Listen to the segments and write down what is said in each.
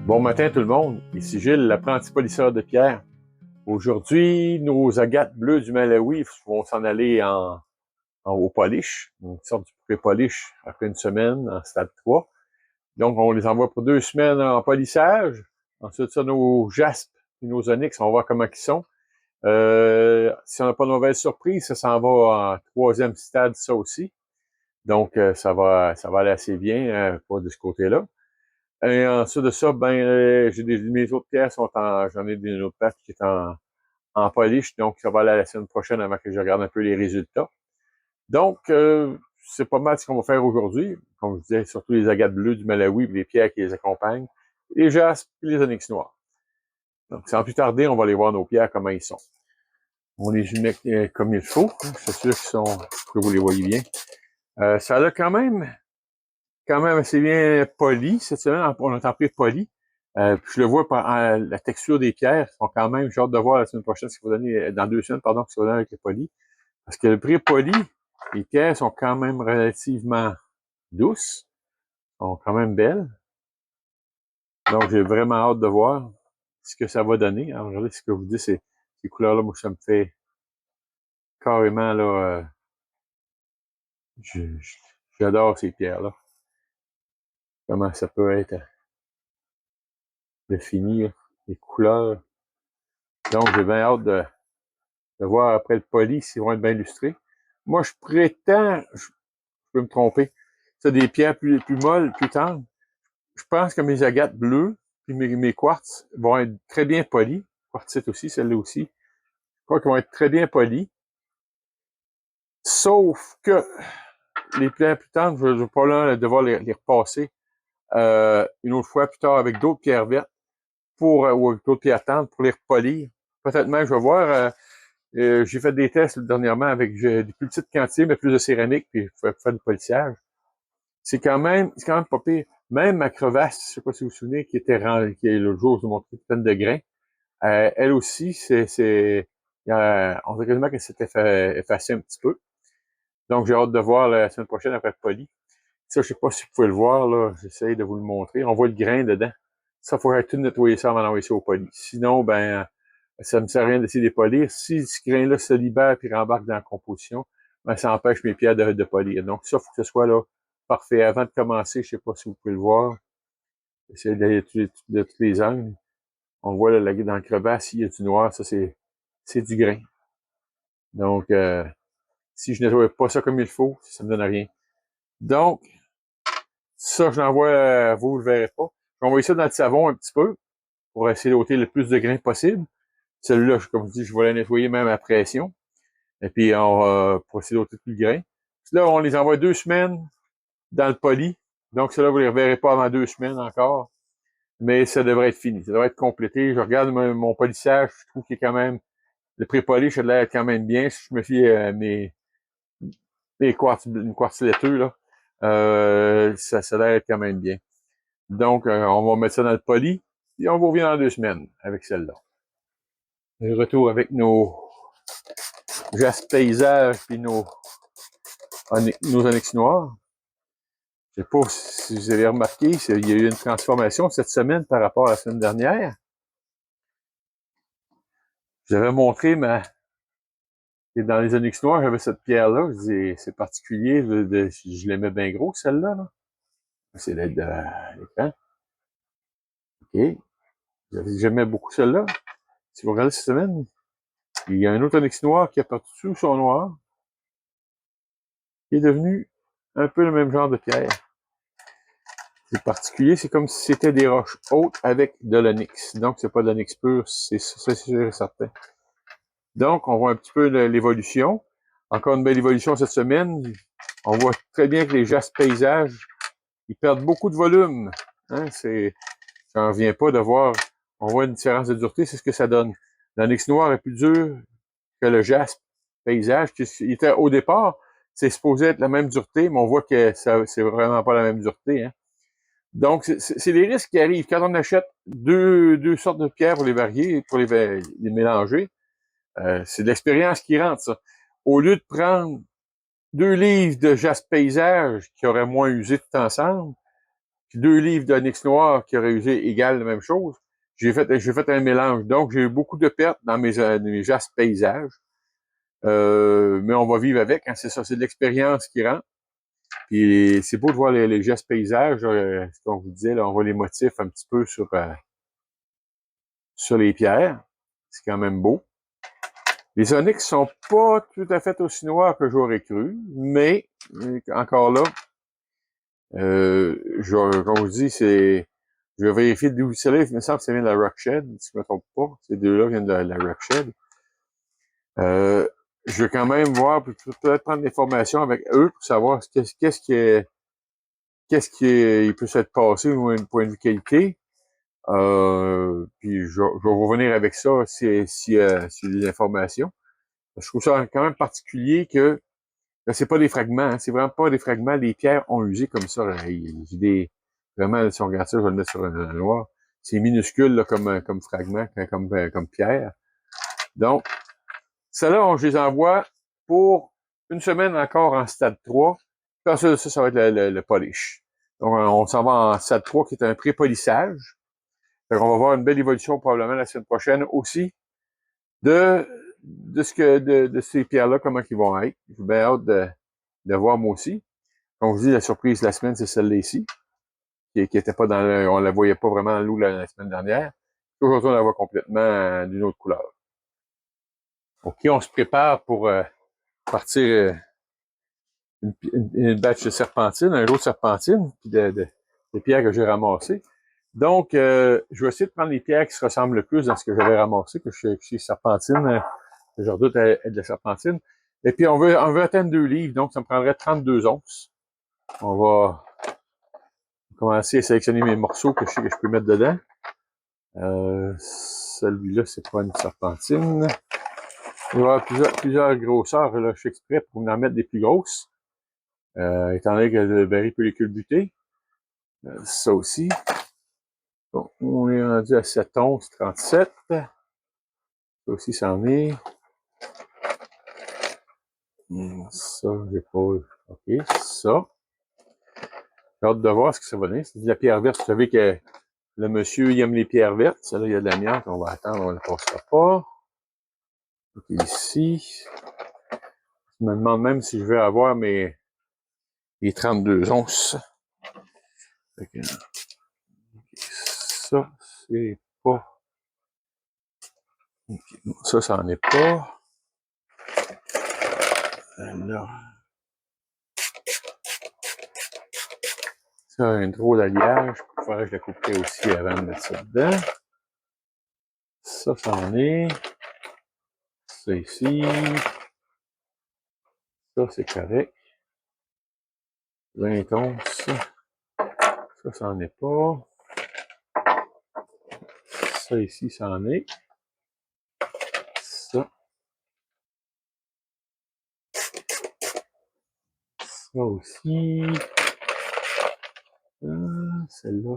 Bon matin tout le monde, ici Gilles, l'apprenti polisseur de pierre. Aujourd'hui, nos agates bleues du Malawi vont s'en aller au polish, une sorte de pré-polish après une semaine en stade 3. Donc, on les envoie pour 2 semaines en polissage. Ensuite, ça, nos jaspes et nos onyx, on va voir comment ils sont. Si on n'a pas de mauvaise surprise, ça s'en va en troisième stade, ça aussi. Donc, ça va aller assez bien pas de ce côté-là. Et ensuite de ça, j'ai mes autres pierres j'en ai une autre paire qui est en polish, donc ça va aller à la semaine prochaine avant que je regarde un peu les résultats. Donc, c'est pas mal ce qu'on va faire aujourd'hui. Comme je disais, surtout les agates bleues du Malawi, les pierres qui les accompagnent, les jaspes et les onyx noirs. Donc, sans plus tarder, on va aller voir nos pierres, comment ils sont. On les humecte comme il faut. C'est sûr que vous les voyez bien. Ça a quand même assez bien poli cette semaine. On a tempéré poli. Puis je le vois par la texture des pierres sont quand même, j'ai hâte de voir la semaine prochaine ce qu'il va donner, dans 2 semaines, pardon, ce qu'il va donner avec les polis. Parce que le prix poli, les pierres sont quand même relativement douces, sont quand même belles. Donc j'ai vraiment hâte de voir ce que ça va donner. Alors, regardez ce que je vous dis, ces couleurs-là, moi, ça me fait carrément là. J'adore ces pierres-là. Comment ça peut être défini, les couleurs. Donc, j'ai bien hâte de voir après le poli s'ils vont être bien illustrés. Moi, je prétends, je peux me tromper, c'est des pierres plus molles, plus tendres. Je pense que mes agates bleues puis mes quartz vont être très bien polis. Quartzite aussi, celle-là aussi. Je crois qu'ils vont être très bien polis. Sauf que les pierres plus tendres, je ne vais pas là devoir les repasser une autre fois plus tard avec d'autres pierres vertes ou avec d'autres pierres tendres pour les repolir. Peut-être même, je vais voir. J'ai fait des tests dernièrement avec des plus petites quantités, mais plus de céramique, puis je faire du polissage. C'est quand même pas pire. Même ma crevasse, je sais pas si vous vous souvenez, qui est le jour où je vous montrais pleine de grains, elle aussi, on dirait quasiment qu'elle s'est effacée un petit peu. Donc, j'ai hâte de voir la semaine prochaine après le poli. Ça, je sais pas si vous pouvez le voir, là. J'essaie de vous le montrer. On voit le grain dedans. Ça, il faudrait tout nettoyer ça avant d'envoyer ça au poli. Sinon, ça ne me sert à rien d'essayer de les polir. Si ce grain-là se libère et rembarque dans la composition, ça empêche mes pierres de polir. Donc, ça, il faut que ce soit là parfait. Avant de commencer, je sais pas si vous pouvez le voir. Essayez d'aller de tous les angles. On voit là, dans le crevasse, il y a du noir. Ça, c'est du grain. Donc, si je nettoie pas ça comme il faut, ça me donne rien. Donc, ça, je l'envoie à vous, vous le verrez pas. Je vais envoyer ça dans le savon un petit peu pour essayer d'ôter le plus de grains possible. Celui-là, comme je dis, je vais la nettoyer même à pression. Et puis, on va procéder au tout le grain. Là, on les envoie 2 semaines dans le poli. Donc, cela, vous ne les reverrez pas avant 2 semaines encore. Mais ça devrait être fini. Ça devrait être complété. Je regarde mon polissage. Je trouve qu'il est quand même, le pré-poli, ça a l'air quand même bien. Si je me fie à mes quartz laiteux, là, ça a l'air quand même bien. Donc, on va mettre ça dans le poli. Et on vous revient dans 2 semaines avec celle-là. Le retour avec nos jaspe paysages puis nos onyx noirs. Je ne sais pas si vous avez remarqué, il y a eu une transformation cette semaine par rapport à la semaine dernière. J'avais montré dans les onyx noirs, j'avais cette pierre-là. Je dis, c'est particulier, je l'aimais bien gros, celle-là. Là. C'est l'aide de l'écran. OK. J'aimais beaucoup celle-là. Si vous regardez cette semaine, il y a un autre onyx noir qui a perdu tout son noir, qui est devenu un peu le même genre de pierre. C'est particulier, c'est comme si c'était des roches hautes avec de l'onyx. Donc, c'est pas de l'onyx pur, c'est sûr et certain. Donc, on voit un petit peu l'évolution. Encore une belle évolution cette semaine. On voit très bien que les jaspes paysages, ils perdent beaucoup de volume. Hein, j'en reviens pas de voir, on voit une différence de dureté, c'est ce que ça donne. L'onyx noir est plus dur que le jaspe paysage, qui était au départ, c'est supposé être la même dureté, mais on voit que c'est vraiment pas la même dureté. Hein. Donc, c'est les risques qui arrivent. Quand on achète deux sortes de pierres pour les varier, pour les mélanger, c'est de l'expérience qui rentre, ça. Au lieu de prendre 2 livres de jaspe paysage qui auraient moins usé tout ensemble, puis 2 livres d'onyx noir qui auraient usé égal la même chose. J'ai fait un mélange. Donc, j'ai eu beaucoup de pertes dans mes jastes paysages. Mais on va vivre avec, hein, c'est ça, c'est de l'expérience qui rend. Puis c'est beau de voir les gestes paysages, comme je vous disais, là, on voit les motifs un petit peu sur les pierres. C'est quand même beau. Les onyx sont pas tout à fait aussi noirs que j'aurais cru, mais encore là, comme je vous dis, je vais vérifier d'où c'est là. Il me semble que ça vient de la Rockshed, si je ne me trompe pas. Ces deux-là viennent de la Rockshed. Je vais quand même voir, puis peut-être prendre des formations avec eux pour savoir qu'est-ce qui il peut s'être passé au point de vue qualité. Puis je vais revenir avec ça si des informations. Je trouve ça quand même particulier que là, c'est pas des fragments, hein, c'est vraiment pas des fragments. Les pierres ont usé comme ça. J'ai vraiment, si on regarde ça, je vais le mettre sur un noir. C'est minuscule là, comme fragment, comme pierre. Donc, celles-là, je les envoie pour une semaine encore en stade 3. Puis ça va être le polish. Donc, on s'en va en stade 3, qui est un pré-polissage. Donc, on va voir une belle évolution probablement la semaine prochaine aussi de ces pierres-là, comment ils vont être. J'ai bien hâte de voir moi aussi. Comme je vous dis, la surprise de la semaine, c'est celle-là ici, qui était pas on la voyait pas vraiment dans l'eau la semaine dernière. Aujourd'hui, on la voit complètement d'une autre couleur. OK, on se prépare pour partir une batch de serpentine, un lot de serpentine, puis des pierres que j'ai ramassées. Donc, je vais essayer de prendre les pierres qui se ressemblent le plus dans ce que j'avais ramassé, que je suis serpentine, que je redoute être de la serpentine. Et puis, on veut atteindre 2 livres, donc ça me prendrait 32 onces. On va commencer à sélectionner mes morceaux que je sais que je peux mettre dedans. Celui-là, c'est pas une serpentine. Il va y avoir plusieurs grosseurs. Là, je suis exprès pour en mettre des plus grosses. Étant donné que le baril peut les culbuter. Ça aussi. Bon, on est rendu à 7 onces 37. Ça aussi, ça en est. Ça, j'ai pas... OK, ça. J'ai hâte de voir ce que ça va donner. C'est de la pierre verte. Vous savez que le monsieur, il aime les pierres vertes. Celle-là, il y a de l'amiante. On va attendre, on ne la passera pas. OK, ici. Je me demande même si je vais avoir les 32 onces. Okay. Ça, c'est pas... Okay. Ça n'en est pas. Là. Ça, un gros d'alliage. Il faudrait que je la couperais aussi avant de mettre ça dedans. Ça en est. Ça ici. Ça, c'est correct. 20 onces. Ça en est pas. Ça ici, ça en est. Ça. Ça aussi. Celle-là.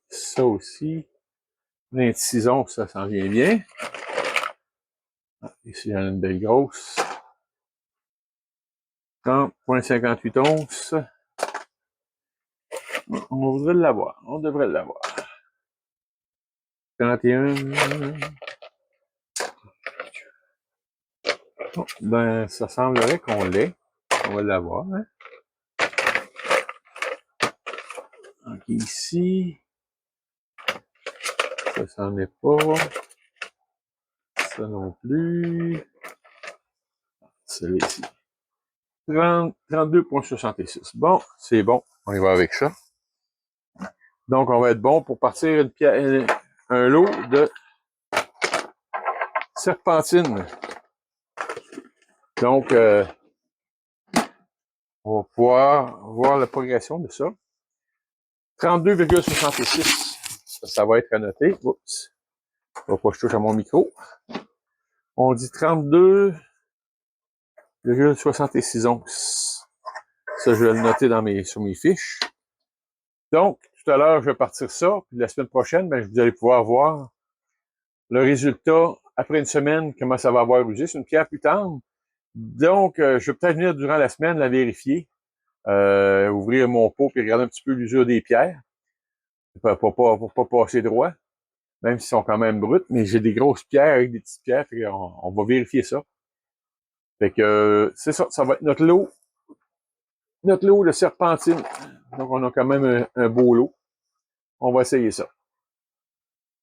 Ça aussi. 26 onces, ça s'en vient bien. Ah, ici, il y en a une belle grosse. 30,58 onces. On voudrait l'avoir. On devrait l'avoir. 31. Oh, ben, ça semblerait qu'on l'ait. On va l'avoir, hein. Donc, ici. Ça n'en est pas. Ça non plus. Celui-ci. 32,66. Bon, c'est bon. On y va avec ça. Donc, on va être bon pour partir un lot de serpentine. Donc, on va pouvoir voir la progression de ça. 32,66. Ça va être annoté. Oups. Je ne vais pas que je touche à mon micro. On dit 32,66 onces. Ça, je vais le noter sur mes fiches. Donc, tout à l'heure, je vais partir ça. Puis la semaine prochaine, ben, vous allez pouvoir voir le résultat après une semaine, comment ça va avoir usé. C'est une pierre plus tendre. Donc, je vais peut-être venir durant la semaine la vérifier. ouvrir mon pot et regarder un petit peu l'usure des pierres pour pas passer droit, même s'ils sont quand même bruts, mais j'ai des grosses pierres avec des petites pierres, fait on va vérifier ça. Fait que c'est ça, ça va être notre lot de serpentine. Donc on a quand même un beau lot. On va essayer ça.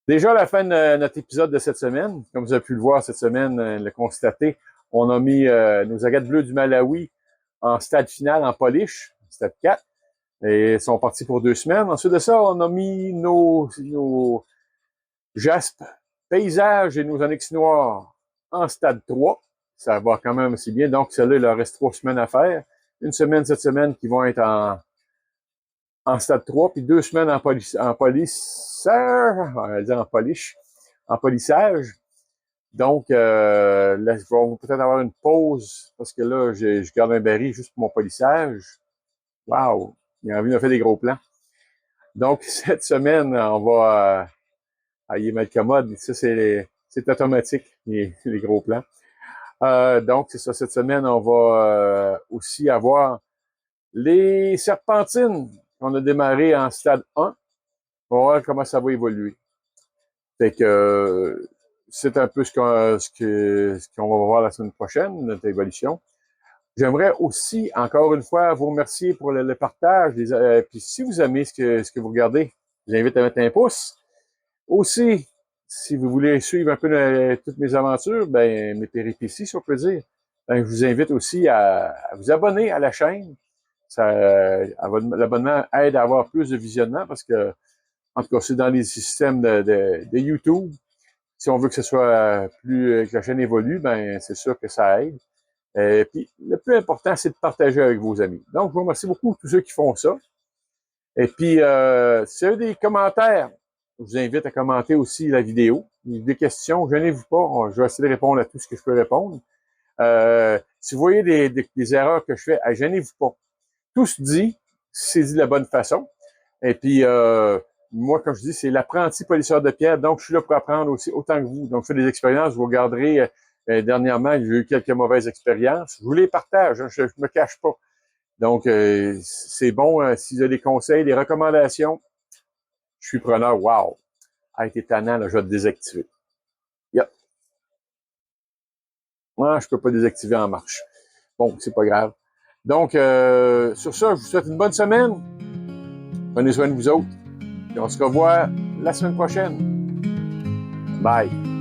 Déjà, à la fin de notre épisode de cette semaine, comme vous avez pu le voir cette semaine, le constater, on a mis nos agates bleues du Malawi en stade final en polish, stade 4, et ils sont partis pour 2 semaines. Ensuite de ça, on a mis nos jaspes paysages et nos onyx noirs en stade 3. Ça va quand même assez bien. Donc, celle-là, il leur reste 3 semaines à faire. Une semaine cette semaine qui vont être en stade 3, puis 2 semaines en polissage, on va dire en polish, en polissage. Donc, là, je vais peut-être avoir une pause, parce que là, je garde un baril juste pour mon polissage. Wow! Il a envie de faire des gros plans. Donc, cette semaine, on va y mettre commode. Ça, c'est automatique, les gros plans. Donc, c'est ça. Cette semaine, on va aussi avoir les serpentines qu'on a démarré en stade 1. On va voir comment ça va évoluer. Fait que c'est un peu ce qu'on va voir la semaine prochaine, notre évolution. J'aimerais aussi, encore une fois, vous remercier pour le partage. Puis si vous aimez ce que vous regardez, je vous invite à mettre un pouce. Aussi, si vous voulez suivre un peu toutes mes aventures, mes péripéties, si on peut dire, je vous invite aussi à vous abonner à la chaîne. L'abonnement aide à avoir plus de visionnement parce que, en tout cas, c'est dans les systèmes de YouTube. Si on veut que ce soit que la chaîne évolue, c'est sûr que ça aide. Et puis, le plus important, c'est de partager avec vos amis. Donc, je vous remercie beaucoup tous ceux qui font ça. Et puis, si vous avez des commentaires, je vous invite à commenter aussi la vidéo. Des questions, gênez-vous pas. Je vais essayer de répondre à tout ce que je peux répondre. Si vous voyez des erreurs que je fais, gênez-vous pas. Tout se dit, c'est dit de la bonne façon. Et puis, moi, comme je dis, c'est l'apprenti polisseur de pierre. Donc, je suis là pour apprendre aussi autant que vous. Donc, je fais des expériences. Vous regarderez, dernièrement, j'ai eu quelques mauvaises expériences. Je vous les partage. Hein, je me cache pas. Donc, c'est bon. Si vous avez des conseils, des recommandations, je suis preneur. Wow! T'es tannant, là, je vais te désactiver. Yep. Moi, je peux pas désactiver en marche. Bon, c'est pas grave. Donc, sur ça, je vous souhaite une bonne semaine. Prenez soin de vous autres. Et on se revoit la semaine prochaine. Bye.